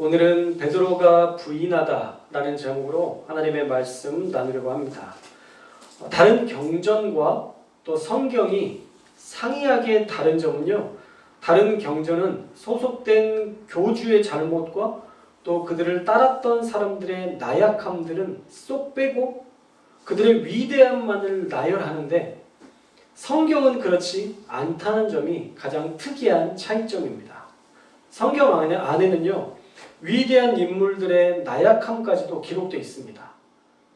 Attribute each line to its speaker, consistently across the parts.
Speaker 1: 오늘은 베드로가 부인하다라는 제목으로 하나님의 말씀 나누려고 합니다. 다른 경전과 또 성경이 상이하게 다른 점은요, 다른 경전은 소속된 교주의 잘못과 또 그들을 따랐던 사람들의 나약함들은 쏙 빼고 그들의 위대함만을 나열하는데, 성경은 그렇지 않다는 점이 가장 특이한 차이점입니다. 성경 안에는요, 위대한 인물들의 나약함까지도 기록되어 있습니다.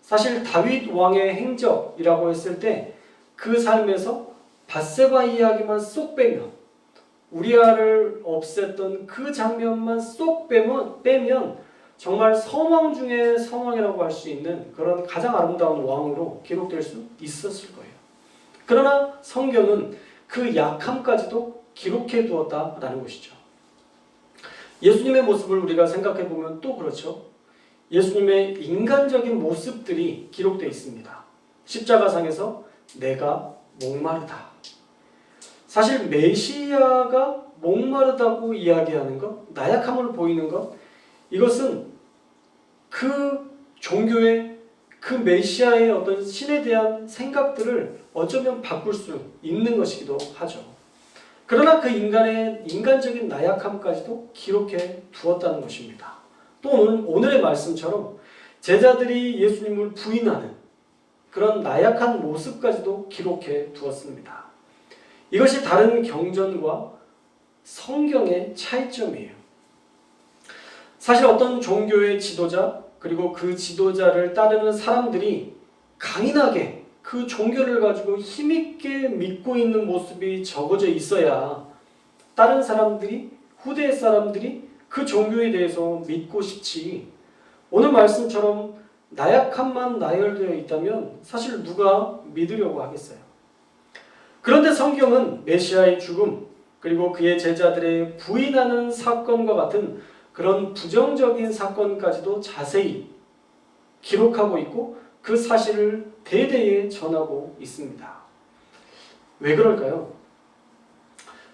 Speaker 1: 사실 다윗 왕의 행적이라고 했을 때 그 삶에서 밧세바 이야기만 쏙 빼면, 우리아를 없앴던 그 장면만 쏙 빼면 정말 성왕 중에 성왕이라고 할 수 있는 그런 가장 아름다운 왕으로 기록될 수 있었을 거예요. 그러나 성경은 그 약함까지도 기록해 두었다라는 것이죠. 예수님의 모습을 우리가 생각해 보면 또 그렇죠. 예수님의 인간적인 모습들이 기록되어 있습니다. 십자가상에서 내가 목마르다. 사실 메시아가 목마르다고 이야기하는 것, 나약함을 보이는 것, 이것은 그 종교의 그 메시아의 어떤 신에 대한 생각들을 어쩌면 바꿀 수 있는 것이기도 하죠. 그러나 그 인간의 인간적인 나약함까지도 기록해 두었다는 것입니다. 또 오늘의 말씀처럼 제자들이 예수님을 부인하는 그런 나약한 모습까지도 기록해 두었습니다. 이것이 다른 경전과 성경의 차이점이에요. 사실 어떤 종교의 지도자, 그리고 그 지도자를 따르는 사람들이 강인하게 그 종교를 가지고 힘있게 믿고 있는 모습이 적어져 있어야 다른 사람들이, 후대 사람들이 그 종교에 대해서 믿고 싶지, 오늘 말씀처럼 나약함만 나열되어 있다면 사실 누가 믿으려고 하겠어요. 그런데 성경은 메시아의 죽음, 그리고 그의 제자들의 부인하는 사건과 같은 그런 부정적인 사건까지도 자세히 기록하고 있고 그 사실을 대대에 전하고 있습니다. 왜 그럴까요?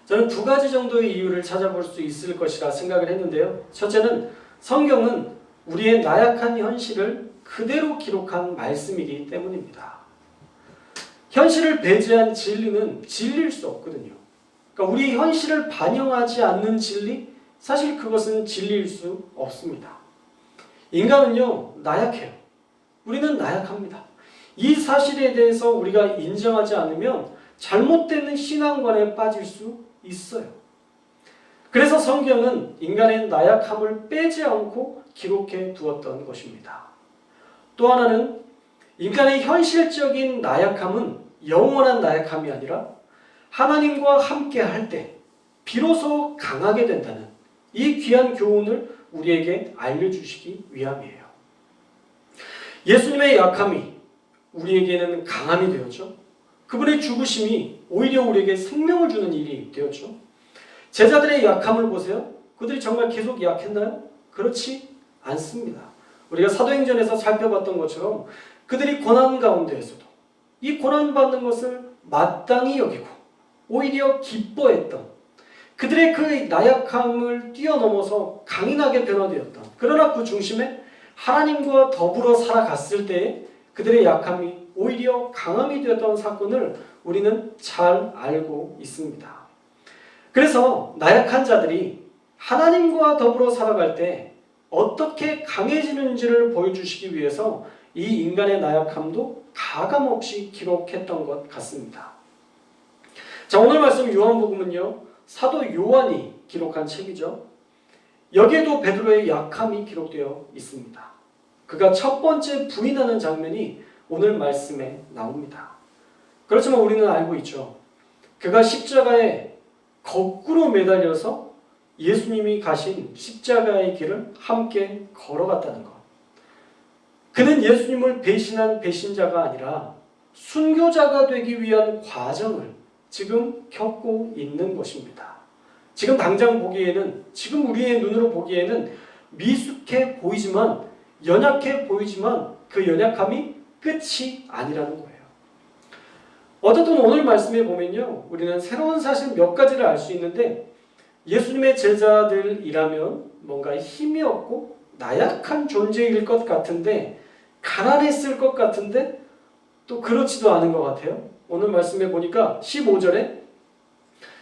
Speaker 1: 저는 두 가지 정도의 이유를 찾아볼 수 있을 것이라 생각을 했는데요. 첫째는 성경은 우리의 나약한 현실을 그대로 기록한 말씀이기 때문입니다. 현실을 배제한 진리는 진리일 수 없거든요. 그러니까 우리의 현실을 반영하지 않는 진리, 사실 그것은 진리일 수 없습니다. 인간은요, 나약해요. 우리는 나약합니다. 이 사실에 대해서 우리가 인정하지 않으면 잘못된 신앙관에 빠질 수 있어요. 그래서 성경은 인간의 나약함을 빼지 않고 기록해 두었던 것입니다. 또 하나는 인간의 현실적인 나약함은 영원한 나약함이 아니라 하나님과 함께 할 때 비로소 강하게 된다는 이 귀한 교훈을 우리에게 알려주시기 위함이에요. 예수님의 약함이 우리에게는 강함이 되었죠. 그분의 죽으심이 오히려 우리에게 생명을 주는 일이 되었죠. 제자들의 약함을 보세요. 그들이 정말 계속 약했나요? 그렇지 않습니다. 우리가 사도행전에서 살펴봤던 것처럼 그들이 고난 가운데에서도 이 고난받는 것을 마땅히 여기고 오히려 기뻐했던, 그들의 그 나약함을 뛰어넘어서 강인하게 변화되었던, 그러나 그 중심에 하나님과 더불어 살아갔을 때에 그들의 약함이 오히려 강함이 되었던 사건을 우리는 잘 알고 있습니다. 그래서 나약한 자들이 하나님과 더불어 살아갈 때 어떻게 강해지는지를 보여주시기 위해서 이 인간의 나약함도 가감없이 기록했던 것 같습니다. 자, 오늘 말씀 요한복음은요, 사도 요한이 기록한 책이죠. 여기에도 베드로의 약함이 기록되어 있습니다. 그가 첫 번째 부인하는 장면이 오늘 말씀에 나옵니다. 그렇지만 우리는 알고 있죠. 그가 십자가에 거꾸로 매달려서 예수님이 가신 십자가의 길을 함께 걸어갔다는 것. 그는 예수님을 배신한 배신자가 아니라 순교자가 되기 위한 과정을 지금 겪고 있는 것입니다. 지금 당장 보기에는, 지금 우리의 눈으로 보기에는 미숙해 보이지만, 연약해 보이지만 그 연약함이 끝이 아니라는 거예요. 어쨌든 오늘 말씀에 보면요, 우리는 새로운 사실 몇 가지를 알 수 있는데, 예수님의 제자들이라면 뭔가 힘이 없고 나약한 존재일 것 같은데, 가난했을 것 같은데 또 그렇지도 않은 것 같아요. 오늘 말씀해 보니까 15절에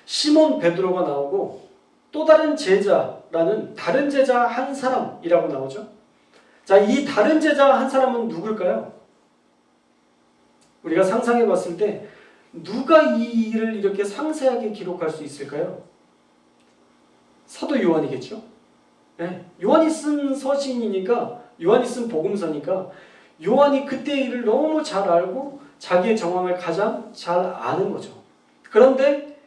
Speaker 1: 시몬 베드로가 나오고 또 다른 제자라는 다른 제자 한 사람이라고 나오죠. 자, 이 다른 제자 한 사람은 누굴까요? 우리가 상상해 봤을 때 누가 이 일을 이렇게 상세하게 기록할 수 있을까요? 사도 요한이겠죠. 네, 요한이 쓴 서신이니까, 요한이 쓴 복음서니까 요한이 그때의 일을 너무 잘 알고 자기의 정황을 가장 잘 아는 거죠. 그런데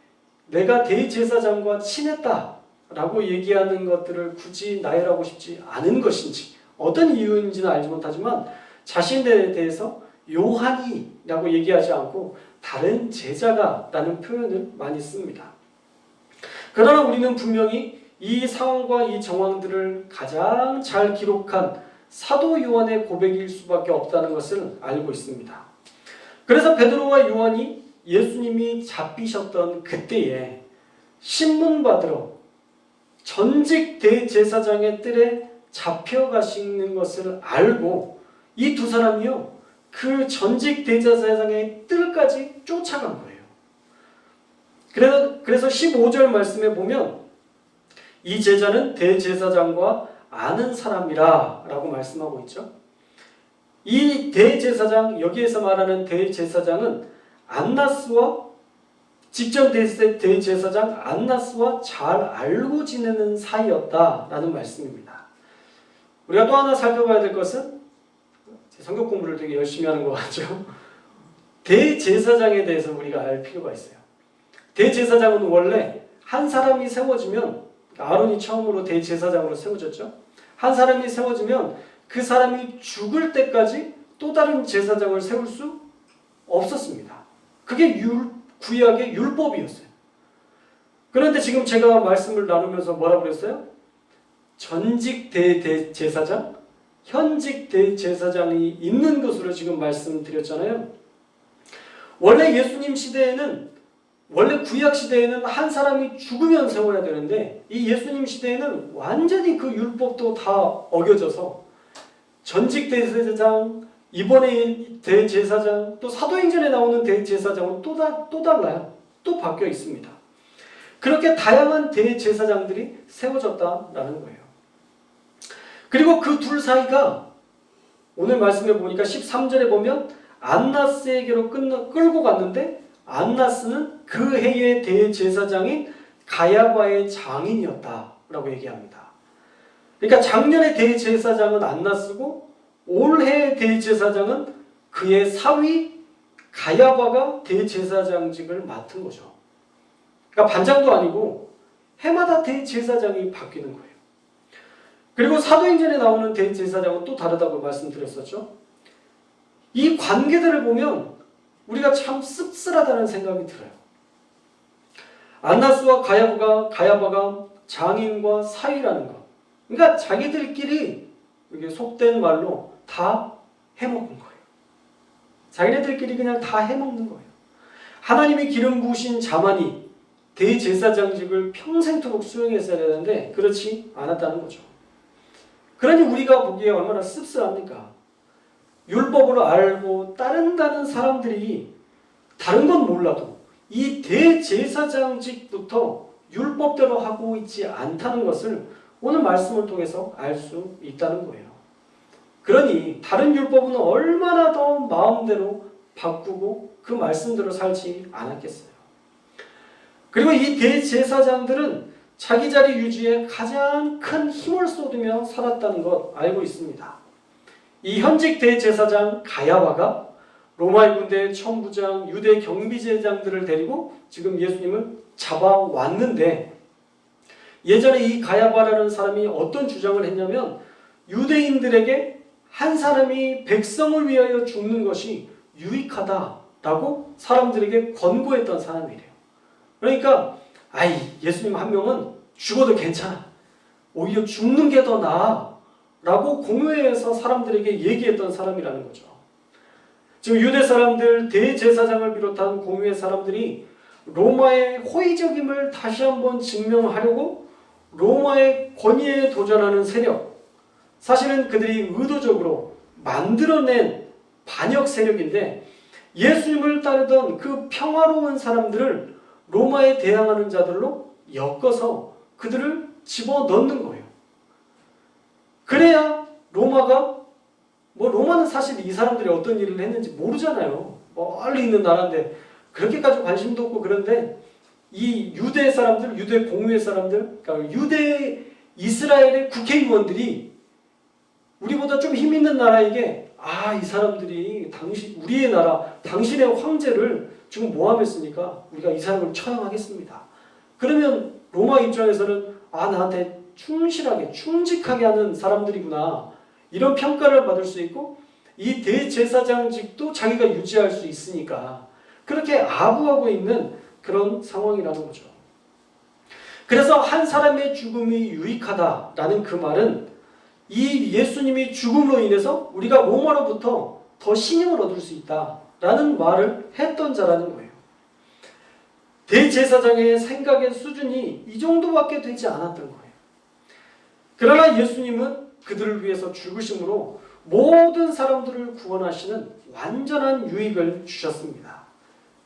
Speaker 1: 내가 대제사장과 친했다라고 얘기하는 것들을 굳이 나열하고 싶지 않은 것인지, 어떤 이유인지는 알지 못하지만 자신에 대해서 요한이라고 얘기하지 않고 다른 제자가 라는 표현을 많이 씁니다. 그러나 우리는 분명히 이 상황과 이 정황들을 가장 잘 기록한 사도 요한의 고백일 수밖에 없다는 것을 알고 있습니다. 그래서 베드로와 요한이 예수님이 잡히셨던 그때에 신문받으러 전직 대제사장의 뜰에 잡혀가시는 것을 알고 이 두 사람이요, 그 전직 대제사장의 뜰까지 쫓아간 거예요. 그래서 15절 말씀에 보면 이 제자는 대제사장과 아는 사람이라 라고 말씀하고 있죠. 이 대제사장, 여기에서 말하는 대제사장은 안나스와 직전 대제사장 안나스와 잘 알고 지내는 사이였다라는 말씀입니다. 우리가 또 하나 살펴봐야 될 것은, 성경 공부를 되게 열심히 하는 것 같죠. 대제사장에 대해서 우리가 알 필요가 있어요. 대제사장은 원래 한 사람이 세워지면, 아론이 처음으로 대제사장으로 세워졌죠. 한 사람이 세워지면 그 사람이 죽을 때까지 또 다른 제사장을 세울 수 없었습니다. 그게 구약의 율법이었어요. 그런데 지금 제가 말씀을 나누면서 뭐라고 그랬어요? 전직 대제사장, 현직 대제사장이 있는 것으로 지금 말씀드렸잖아요. 원래 예수님 시대에는, 원래 구약 시대에는 한 사람이 죽으면 세워야 되는데, 이 예수님 시대에는 완전히 그 율법도 다 어겨져서 전직 대제사장, 이번에 대제사장, 또 사도행전에 나오는 대제사장은 또 달라요. 또 바뀌어 있습니다. 그렇게 다양한 대제사장들이 세워졌다라는 거예요. 그리고 그 둘 사이가 오늘 말씀해 보니까 13절에 보면 안나스에게로 끌고 갔는데, 안나스는 그 해의 대제사장인 가야바의 장인이었다라고 얘기합니다. 그러니까 작년의 대제사장은 안나스고 올해의 대제사장은 그의 사위 가야바가 대제사장직을 맡은 거죠. 그러니까 반장도 아니고 해마다 대제사장이 바뀌는 거예요. 그리고 사도행전에 나오는 대제사장은 또 다르다고 말씀드렸었죠. 이 관계들을 보면 우리가 참 씁쓸하다는 생각이 들어요. 안나스와 가야바가 장인과 사위라는 것. 그러니까 자기들끼리, 이게 속된 말로 다 해먹은 거예요. 자기네들끼리 그냥 다 해먹는 거예요. 하나님이 기름 부으신 자만이 대제사장직을 평생토록 수행했어야 되는데 그렇지 않았다는 거죠. 그러니 우리가 보기에 얼마나 씁쓸합니까? 율법으로 알고 따른다는 사람들이 다른 건 몰라도 이 대제사장직부터 율법대로 하고 있지 않다는 것을 오늘 말씀을 통해서 알 수 있다는 거예요. 그러니 다른 율법은 얼마나 더 마음대로 바꾸고 그 말씀대로 살지 않았겠어요. 그리고 이 대제사장들은 자기 자리 유지에 가장 큰 힘을 쏟으며 살았다는 것 알고 있습니다. 이 현직 대제사장 가야바가 로마의 군대 천부장, 유대 경비제장들을 데리고 지금 예수님을 잡아왔는데, 예전에 이 가야바라는 사람이 어떤 주장을 했냐면 유대인들에게 한 사람이 백성을 위하여 죽는 것이 유익하다라고 사람들에게 권고했던 사람이래요. 그러니까 예수님 한 명은 죽어도 괜찮아, 오히려 죽는 게 더 나아 라고 공회에서 사람들에게 얘기했던 사람이라는 거죠. 지금 유대 사람들, 대제사장을 비롯한 공회의 사람들이 로마의 호의적임을 다시 한번 증명하려고 로마의 권위에 도전하는 세력, 사실은 그들이 의도적으로 만들어낸 반역 세력인데 예수님을 따르던 그 평화로운 사람들을 로마에 대항하는 자들로 엮어서 그들을 집어넣는 거예요. 그래야 로마는 사실 이 사람들이 어떤 일을 했는지 모르잖아요. 멀리 있는 나라인데 그렇게까지 관심도 없고. 그런데 이 유대 사람들, 유대 공유의 사람들, 그러니까 유대 이스라엘의 국회의원들이 우리보다 좀 힘 있는 나라에게 이 사람들이 우리의 나라, 당신의 황제를 지금 모함했으니까 우리가 이 사람을 처형하겠습니다. 그러면 로마 입장에서는 나한테 충직하게 하는 사람들이구나, 이런 평가를 받을 수 있고, 이 대제사장직도 자기가 유지할 수 있으니까 그렇게 아부하고 있는 그런 상황이라는 거죠. 그래서 한 사람의 죽음이 유익하다라는 그 말은 이 예수님이 죽음으로 인해서 우리가 로마로부터 더 신임을 얻을 수 있다라는 말을 했던 자라는 거예요. 대제사장의 생각의 수준이 이 정도밖에 되지 않았던 거예요. 그러나 예수님은 그들을 위해서 죽으심으로 모든 사람들을 구원하시는 완전한 유익을 주셨습니다.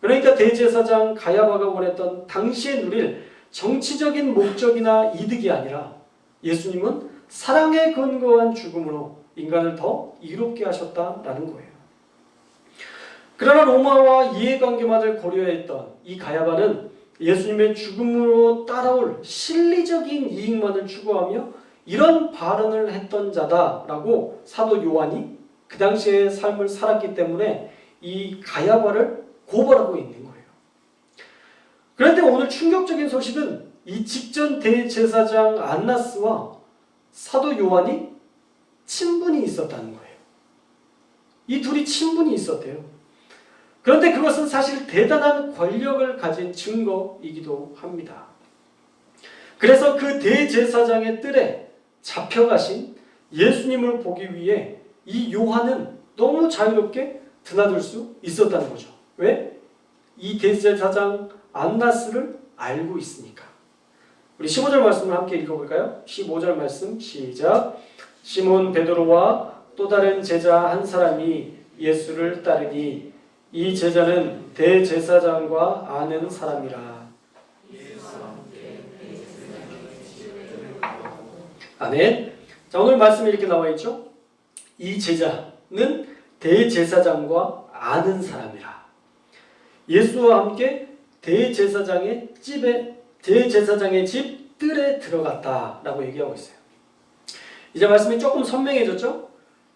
Speaker 1: 그러니까 대제사장 가야바가 원했던 당시에 누릴 정치적인 목적이나 이득이 아니라 예수님은 사랑에 근거한 죽음으로 인간을 더 이롭게 하셨다라는 거예요. 그러나 로마와 이해관계만을 고려했던 이 가야바는 예수님의 죽음으로 따라올 실리적인 이익만을 추구하며 이런 발언을 했던 자다라고 사도 요한이 그 당시의 삶을 살았기 때문에 이 가야바를 고발하고 있는 거예요. 그런데 오늘 충격적인 소식은 이 직전 대제사장 안나스와 사도 요한이 친분이 있었다는 거예요. 이 둘이 친분이 있었대요. 그런데 그것은 사실 대단한 권력을 가진 증거이기도 합니다. 그래서 그 대제사장의 뜰에 잡혀가신 예수님을 보기 위해 이 요한은 너무 자유롭게 드나들 수 있었다는 거죠. 왜? 이 대제사장 안나스를 알고 있으니까. 우리 15절 말씀을 함께 읽어볼까요? 15절 말씀 시작. 시몬 베드로와 또 다른 제자 한 사람이 예수를 따르니 이 제자는 대제사장과 아는 사람이라. 아멘. 자, 오늘 말씀에 이렇게 나와 있죠. 이 제자는 대제사장과 아는 사람이라. 예수와 함께 대제사장의 집 뜰에 들어갔다라고 얘기하고 있어요. 이제 말씀이 조금 선명해졌죠?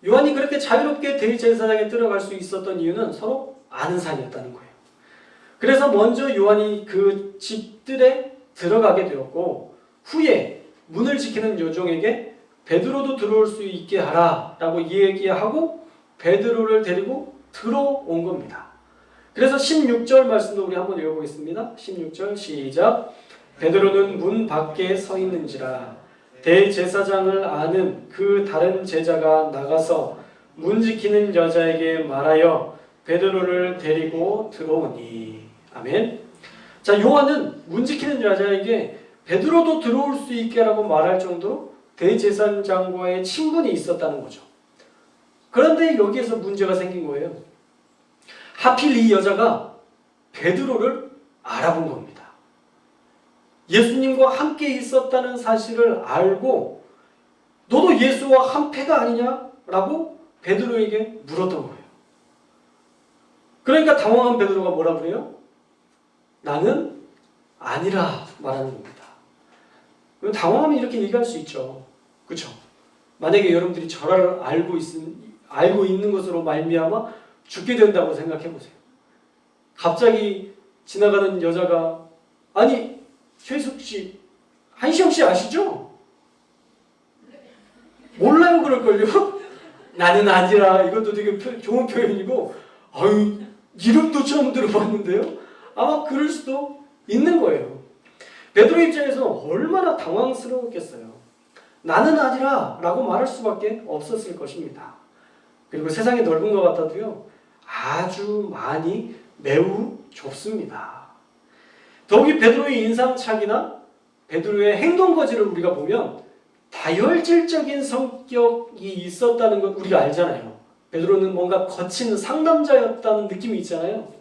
Speaker 1: 요한이 그렇게 자유롭게 대제사장에 들어갈 수 있었던 이유는 서로 아는 사이였다는 거예요. 그래서 먼저 요한이 그 집 뜰에 들어가게 되었고, 후에 문을 지키는 여종에게 베드로도 들어올 수 있게 하라라고 얘기하고 베드로를 데리고 들어온 겁니다. 그래서 16절 말씀도 우리 한번 읽어보겠습니다. 16절 시작. 베드로는 문 밖에 서 있는지라 대제사장을 아는 그 다른 제자가 나가서 문 지키는 여자에게 말하여 베드로를 데리고 들어오니. 아멘. 자, 요한은 문 지키는 여자에게 베드로도 들어올 수 있게 라고 말할 정도로 대제사장과의 친분이 있었다는 거죠. 그런데 여기에서 문제가 생긴 거예요. 하필 이 여자가 베드로를 알아본 겁니다. 예수님과 함께 있었다는 사실을 알고 너도 예수와 한패가 아니냐라고 베드로에게 물었던 거예요. 그러니까 당황한 베드로가 뭐라 그래요? 나는 아니라 말하는 겁니다. 당황하면 이렇게 얘기할 수 있죠. 그렇죠? 만약에 여러분들이 저를 알고 있는 것으로 말미암아 죽게 된다고 생각해 보세요. 갑자기 지나가는 여자가 아니 최숙 씨, 한시영 씨 아시죠? 몰라요 그럴걸요? 나는 아니라 이것도 되게 좋은 표현이고 아유 이름도 처음 들어봤는데요? 아마 그럴 수도 있는 거예요. 베드로 입장에서는 얼마나 당황스러웠겠어요. 나는 아니라 라고 말할 수밖에 없었을 것입니다. 그리고 세상이 넓은 것 같아도요 아주 많이 매우 좁습니다. 더욱이 베드로의 인상착의나 베드로의 행동 거지를 우리가 보면 다혈질적인 성격이 있었다는 건 우리가 알잖아요. 베드로는 뭔가 거친 상남자였다는 느낌이 있잖아요.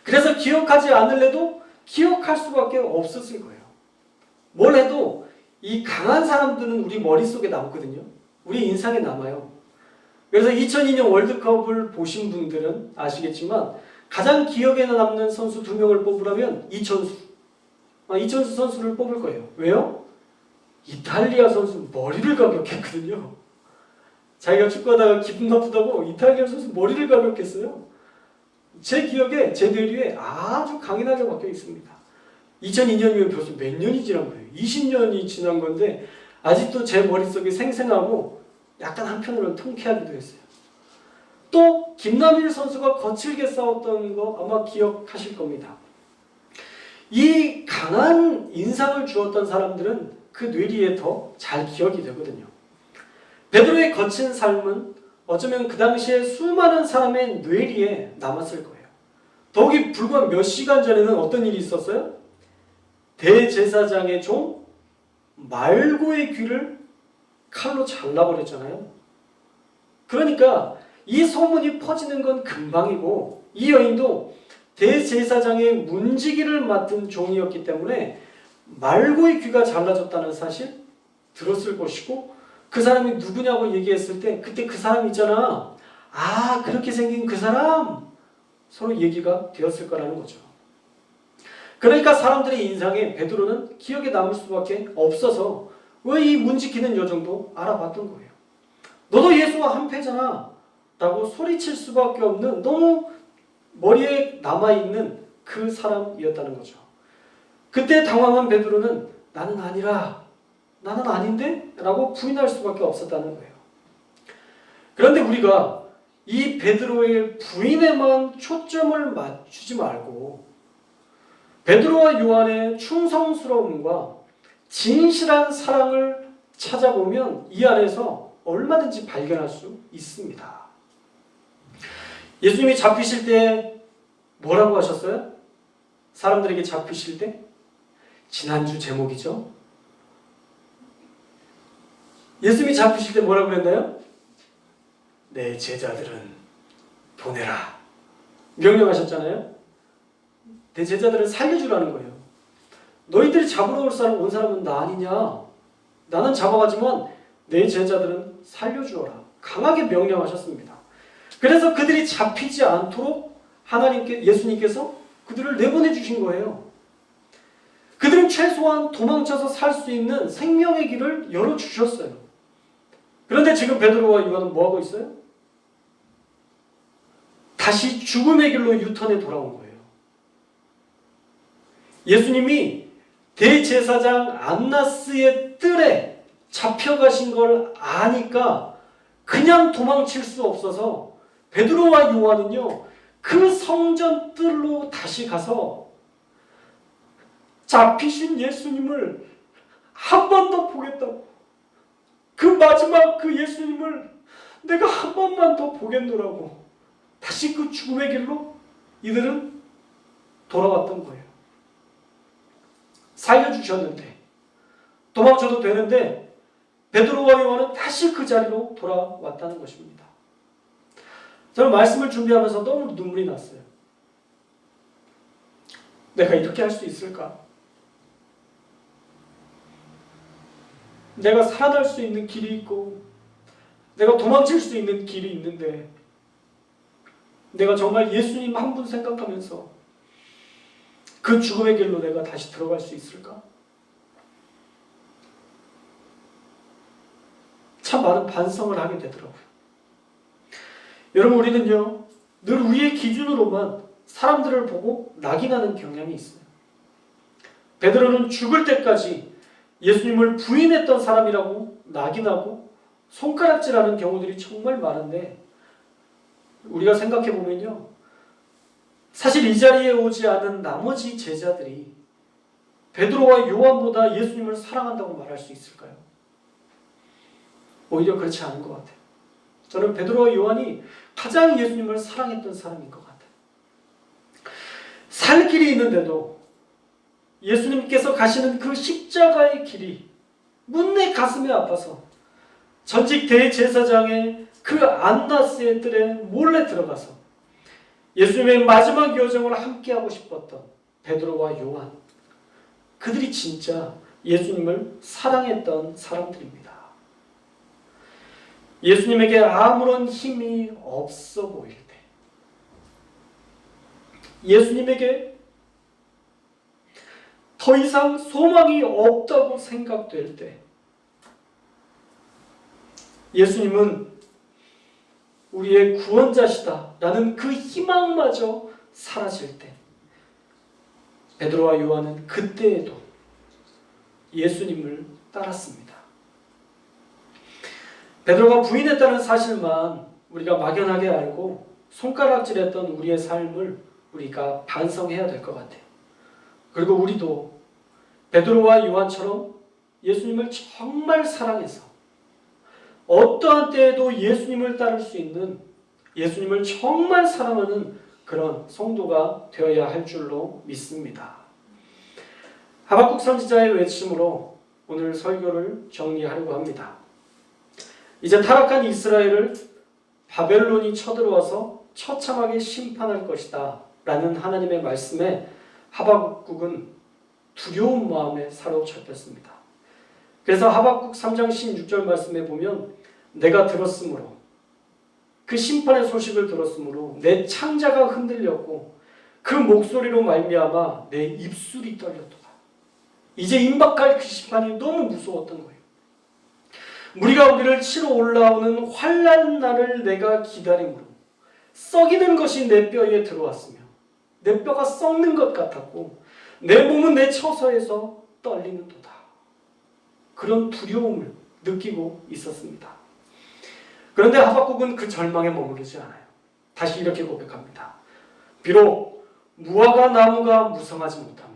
Speaker 1: 그래서 기억하지 않을래도 기억할 수밖에 없었을 거예요. 뭘 해도 이 강한 사람들은 우리 머릿속에 남거든요. 우리 인상에 남아요. 그래서 2002년 월드컵을 보신 분들은 아시겠지만 가장 기억에 남는 선수 2명을 뽑으라면 이천수 선수를 뽑을 거예요. 왜요? 이탈리아 선수 머리를 가격했거든요. 자기가 축구하다가 기분 나쁘다고 이탈리아 선수 머리를 가격했어요. 제 기억에 제 뇌리에 아주 강인하게 박혀 있습니다. 2002년이면 벌써 몇 년이 지난 거예요. 20년이 지난 건데 아직도 제 머릿속에 생생하고 약간 한편으로는 통쾌하기도 했어요. 또 김남일 선수가 거칠게 싸웠던 거 아마 기억하실 겁니다. 이 강한 인상을 주었던 사람들은 그 뇌리에 더 잘 기억이 되거든요. 베드로의 거친 삶은 어쩌면 그 당시에 수많은 사람의 뇌리에 남았을 거예요. 더욱이 불과 몇 시간 전에는 어떤 일이 있었어요? 대제사장의 종 말고의 귀를 칼로 잘라버렸잖아요. 그러니까 이 소문이 퍼지는 건 금방이고 이 여인도 대제사장의 문지기를 맡은 종이었기 때문에 말고의 귀가 잘라졌다는 사실 들었을 것이고 그 사람이 누구냐고 얘기했을 때 그때 그 사람 있잖아. 아, 그렇게 생긴 그 사람. 서로 얘기가 되었을 거라는 거죠. 그러니까 사람들의 인상에 베드로는 기억에 남을 수밖에 없어서 왜 이 문지기는 여정도 알아봤던 거예요. 너도 예수와 한패잖아 라고 소리칠 수밖에 없는 너무 머리에 남아있는 그 사람이었다는 거죠. 그때 당황한 베드로는 나는 아니라, 나는 아닌데? 라고 부인할 수밖에 없었다는 거예요. 그런데 우리가 이 베드로의 부인에만 초점을 맞추지 말고 베드로와 요한의 충성스러움과 진실한 사랑을 찾아보면 이 안에서 얼마든지 발견할 수 있습니다. 예수님이 잡히실 때 뭐라고 하셨어요? 사람들에게 잡히실 때? 지난주 제목이죠. 예수님이 잡히실 때 뭐라고 그랬나요? 내 제자들은 보내라. 명령하셨잖아요. 내 제자들을 살려주라는 거예요. 너희들이 잡으러 온 사람은 나 아니냐? 나는 잡아가지만 내 제자들은 살려주어라. 강하게 명령하셨습니다. 그래서 그들이 잡히지 않도록 예수님께서 그들을 내보내 주신 거예요. 그들은 최소한 도망쳐서 살 수 있는 생명의 길을 열어주셨어요. 그런데 지금 베드로와 요한은 뭐하고 있어요? 다시 죽음의 길로 유턴해 돌아온 거예요. 예수님이 대제사장 안나스의 뜰에 잡혀가신 걸 아니까 그냥 도망칠 수 없어서 베드로와 요한은요, 그 성전 뜰로 다시 가서 잡히신 예수님을 한 번 더 보겠다고, 그 마지막 그 예수님을 내가 한 번만 더 보겠노라고 다시 그 죽음의 길로 이들은 돌아왔던 거예요. 살려주셨는데, 도망쳐도 되는데 베드로와 요한은 다시 그 자리로 돌아왔다는 것입니다. 저는 말씀을 준비하면서 너무 눈물이 났어요. 내가 이렇게 할 수 있을까? 내가 살아날 수 있는 길이 있고 내가 도망칠 수 있는 길이 있는데 내가 정말 예수님 한 분 생각하면서 그 죽음의 길로 내가 다시 들어갈 수 있을까? 참 많은 반성을 하게 되더라고요. 여러분, 우리는요, 늘 우리의 기준으로만 사람들을 보고 낙인하는 경향이 있어요. 베드로는 죽을 때까지 예수님을 부인했던 사람이라고 낙인하고 손가락질하는 경우들이 정말 많은데, 우리가 생각해 보면요, 사실 이 자리에 오지 않은 나머지 제자들이 베드로와 요한보다 예수님을 사랑한다고 말할 수 있을까요? 오히려 그렇지 않은 것 같아요. 저는 베드로와 요한이 가장 예수님을 사랑했던 사람인 것 같아요. 살 길이 있는데도 예수님께서 가시는 그 십자가의 길이 문내 가슴에 아파서 전직 대제사장의 그 안나스의 뜰에 몰래 들어가서 예수님의 마지막 여정을 함께하고 싶었던 베드로와 요한, 그들이 진짜 예수님을 사랑했던 사람들입니다. 예수님에게 아무런 힘이 없어 보일 때, 예수님에게 더 이상 소망이 없다고 생각될 때, 예수님은 우리의 구원자시다 라는 그 희망마저 사라질 때, 베드로와 요한은 그때에도 예수님을 따랐습니다. 베드로가 부인했다는 사실만 우리가 막연하게 알고 손가락질했던 우리의 삶을 우리가 반성해야 될 것 같아요. 그리고 우리도 베드로와 요한처럼 예수님을 정말 사랑해서 어떠한 때에도 예수님을 따를 수 있는, 예수님을 정말 사랑하는 그런 성도가 되어야 할 줄로 믿습니다. 하박국 선지자의 외침으로 오늘 설교를 정리하려고 합니다. 이제 타락한 이스라엘을 바벨론이 쳐들어와서 처참하게 심판할 것이다 라는 하나님의 말씀에 하박국은 두려운 마음에 사로잡혔습니다. 그래서 하박국 3장 16절 말씀에 보면 내가 들었으므로, 그 심판의 소식을 들었으므로 내 창자가 흔들렸고 그 목소리로 말미암아 내 입술이 떨렸도다. 이제 임박할 그 심판이 너무 무서웠던 거예요. 무리가 우리를 치러 올라오는 환난 날을 내가 기다림으로 썩이는 것이 내 뼈에 들어왔으며 내 뼈가 썩는 것 같았고 내 몸은 내 처소에서 떨리는도다. 그런 두려움을 느끼고 있었습니다. 그런데 하박국은 그 절망에 머무르지 않아요. 다시 이렇게 고백합니다. 비록 무화과 나무가 무성하지 못하며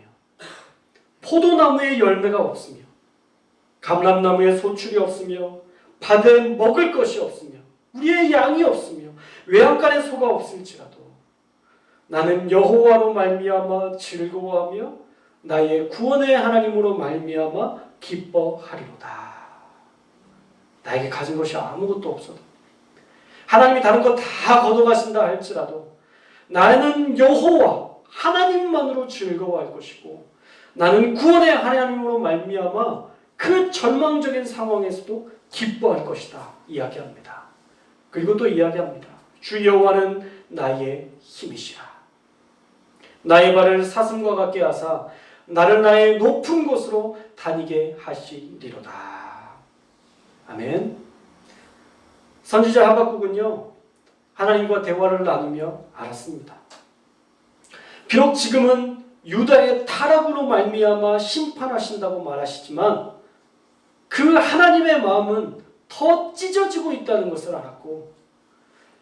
Speaker 1: 포도나무에 열매가 없으며 감람나무에 소출이 없으며 밭에 먹을 것이 없으며 우리의 양이 없으며 외양간에 소가 없을지라도 나는 여호와로 말미암아 즐거워하며 나의 구원의 하나님으로 말미암아 기뻐하리로다. 나에게 가진 것이 아무것도 없어도, 하나님이 다른 것 다 걷어가신다 할지라도 나는 여호와 하나님만으로 즐거워할 것이고 나는 구원의 하나님으로 말미암아 그 절망적인 상황에서도 기뻐할 것이다 이야기합니다. 그리고 또 이야기합니다. 주 여호와는 나의 힘이시라. 나의 발을 사슴과 같게 하사 나를 나의 높은 곳으로 다니게 하시리로다. 아멘. 선지자 하박국은요, 하나님과 대화를 나누며 알았습니다. 비록 지금은 유다의 타락으로 말미암아 심판하신다고 말하시지만 그 하나님의 마음은 더 찢어지고 있다는 것을 알았고,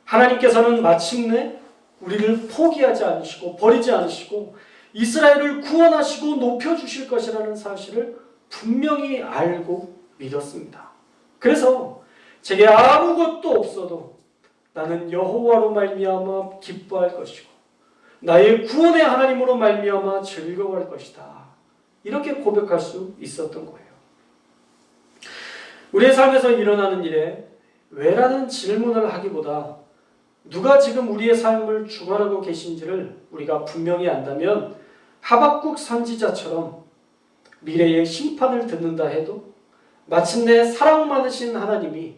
Speaker 1: 하나님께서는 마침내 우리를 포기하지 않으시고 버리지 않으시고 이스라엘을 구원하시고 높여주실 것이라는 사실을 분명히 알고 믿었습니다. 그래서 제게 아무것도 없어도 나는 여호와로 말미암아 기뻐할 것이고 나의 구원의 하나님으로 말미암아 즐거워할 것이다. 이렇게 고백할 수 있었던 거예요. 우리의 삶에서 일어나는 일에 왜라는 질문을 하기보다 누가 지금 우리의 삶을 주관하고 계신지를 우리가 분명히 안다면 하박국 선지자처럼 미래의 심판을 듣는다 해도 마침내 사랑 많으신 하나님이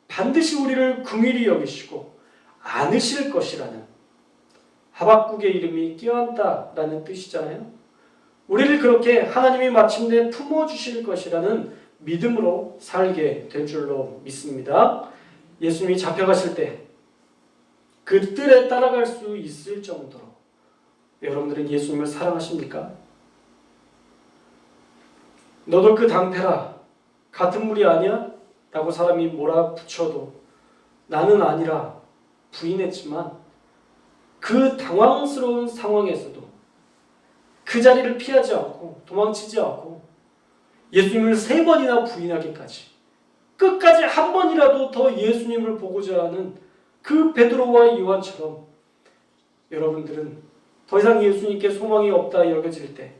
Speaker 1: 반드시 우리를 긍휼히 여기시고 안으실 것이라는, 하박국의 이름이 끼어앉다라는 뜻이잖아요. 우리를 그렇게 하나님이 마침내 품어주실 것이라는 믿음으로 살게 될 줄로 믿습니다. 예수님이 잡혀가실 때 그 뜰에 따라갈 수 있을 정도로 여러분들은 예수님을 사랑하십니까? 너도 그 당패라, 같은 물이 아니야? 라고 사람이 몰아붙여도 나는 아니라 부인했지만 그 당황스러운 상황에서도 그 자리를 피하지 않고 도망치지 않고 예수님을 3번이나 부인하기까지 끝까지 한 번이라도 더 예수님을 보고자 하는 그 베드로와 요한처럼 여러분들은 더 이상 예수님께 소망이 없다 여겨질 때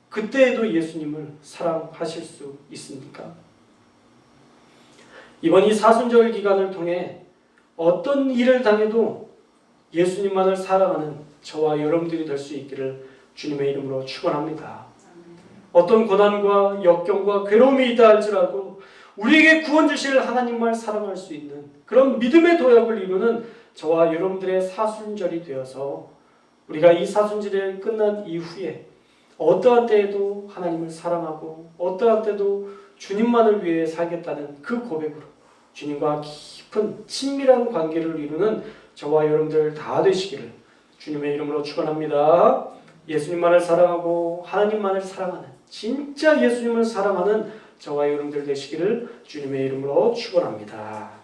Speaker 1: 그때에도 예수님을 사랑하실 수 있습니까? 이번 이 사순절 기간을 통해 어떤 일을 당해도 예수님만을 사랑하는 저와 여러분들이 될 수 있기를 주님의 이름으로 축원합니다. 어떤 고난과 역경과 괴로움이 있다 할지라도 우리에게 구원 주실 하나님만 사랑할 수 있는 그런 믿음의 도약을 이루는 저와 여러분들의 사순절이 되어서 우리가 이 사순절이 끝난 이후에 어떠한 때에도 하나님을 사랑하고 어떠한 때도 주님만을 위해 살겠다는 그 고백으로 주님과 깊은 친밀한 관계를 이루는 저와 여러분들 다 되시기를 주님의 이름으로 축원합니다. 예수님만을 사랑하고 하나님만을 사랑하는 진짜 예수님을 사랑하는 저와 여러분들 되시기를 주님의 이름으로 축원합니다.